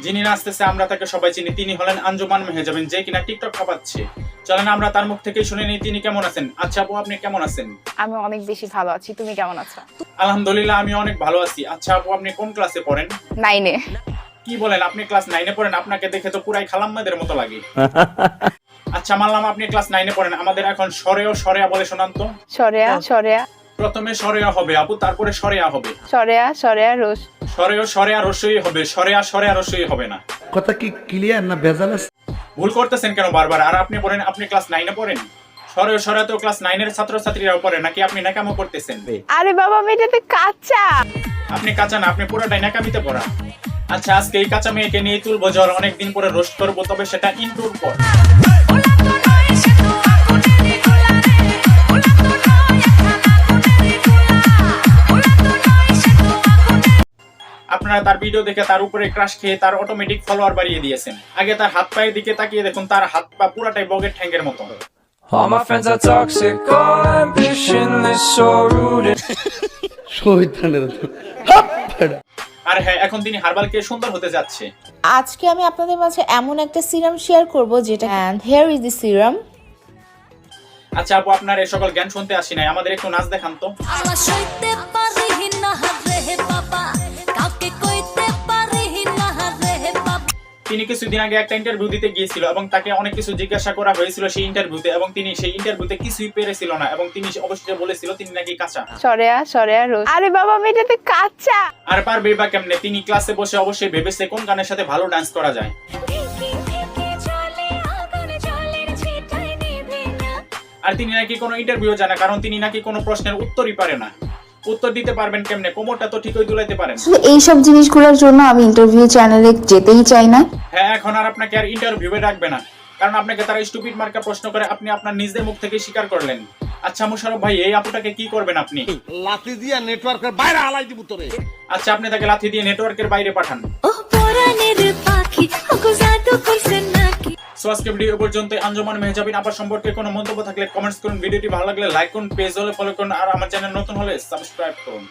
যিনি নাচতেছে আমরা তাকে সবাই চিনি, তিনি হলেন আঞ্জুমান মেহজাবিন, যে কিনা টিকটক কাঁপাচ্ছে। চলেন আমরা তার মুখ থেকেই শুনে নিই তিনি কেমন আছেন। আচ্ছা আপু, আপনি কেমন আছেন? আমি অনেক বেশি ভালো আছি, তুমি কেমন আছো? আলহামদুলিল্লাহ আমি অনেক ভালো আছি। আচ্ছা আপু, আপনি কোন ক্লাসে পড়েন? 9 এ। কি বলেন, আপনি ক্লাস 9 এ পড়েন? আপনাকে দেখে তো পুরাই খালাম্মাদের মতো লাগে। আচ্ছা মানলাম আপনি ক্লাস 9 এ পড়েন, আমাদের এখন সরেয়া সরেয়া বলে শোনান তো। সরেয়া সরেয়া প্রথমে সরেয়া হবে আপু, তারপরে সরেয়া হবে। সরেয়া সরেয়া রোজ। সরেয় সরেয়া রসই হবে, সরেয়া সরেয়া রসই হবে না। কথা কি ক্লিয়ার না ভেজাল আছে? ভুল করতেছেন কেন বারবার? আর আপনি বলেন আপনি ক্লাস 9 এ পড়েন। সরেয় সরেয়া তো ক্লাস 9 এর ছাত্রছাত্রীরাও পড়ে, নাকি আপনি নাকামো করতেছেন? আরে বাবা, মেয়েটাতে কাঁচা। আপনি কাঁচা না, আপনি পুরোটাই নাকামিতে পড়া। আচ্ছা আজকে এই কাঁচা মেয়েকে নিয়ে তুলবো জ্বর, অনেকদিন পরে রোস্ট করবো, তবে সেটা ইন্টুর পর। আপনারা তার ভিডিও দেখে তার উপরে ক্রাশ খেয়ে তার অটোমেটিক ফলোয়ার বাড়িয়ে দিয়েছেন। আগে তার হাত পায়ের দিকে তাকিয়ে দেখুন, তার হাত পা পুরাটাই বগের ঠ্যাঙ্গের মতো। All my friends are toxic, all ambitionless, so rooted. শয়তানের আর হ্যাঁ, এখন তিনি হার্বালকে সুন্দর হতে যাচ্ছে। আজকে আমি আপনাদের মাঝে এমন একটা সিরাম শেয়ার করব যেটা হেয়ার ইজ দি সিরাম। আচ্ছা আপু, আপনার এই সকল জ্ঞান শুনতে আসি নাই, আমাদের একটু নাচ দেখান তো। তিনি কিছুদিন আগে একটা ইন্টারভিউ দিতে গিয়েছিল এবং তাকে অনেক কিছু জিজ্ঞাসা করা হয়েছিল সেই ইন্টারভিউতে, এবং তিনি সেই ইন্টারভিউতে কিছুই পেরেছিল না, এবং তিনি অবশ্যই বলেছিল তিনি নাকি কাঁচা। সরেয়া সরেয়া রোজ। আরে বাবা, মেয়েটাতে কাঁচা। আর পারবে বা কেমনে? তিনি ক্লাসে বসে অবশ্যই ভেবেছে কোন গানের সাথে ভালো ডান্স করা যায়। আর তিনি নাকি কোনো ইন্টারভিউ জানে, কারণ তিনি নাকি কোনো প্রশ্নের উত্তরই পারে না। উত্তর দিতে পারবেন কেমনে? কোমরটা তো ঠিকই দুলাইতে পারেন। এইসব জিনিসগুলোর জন্য আমি ইন্টারভিউ চ্যানেলে যেতেই চাই না। হ্যাঁ, এখন আর আপনাকে আর ইন্টারভিউয়ে রাখবে না, কারণ আপনাকে তারা স্টুপিড মার্কা প্রশ্ন করে আপনি আপনার নিজের মুখ থেকে স্বীকার করলেন। আচ্ছা মুশারফ ভাই, এই আপুটাকে কি করবেন আপনি? লাঠি দিয়া নেটওয়ার্কের বাইরে হালাই দিব তোরে। আচ্ছা আপনি তাকে লাথি দিয়ে নেটওয়ার্কের বাইরে পাঠান। সো আজকে ভিডিও পর্যন্ত। আঞ্জুমান মেহজাবিন আপার সম্পর্কে কোনো মন্তব্য থাকলে কমেন্টস করুন, ভিডিওটি ভালো লাগলে লাইক করুন, পেজ হলে ফলো করুন, আর আমার চ্যানেল নতুন হলে সাবস্ক্রাইব করুন।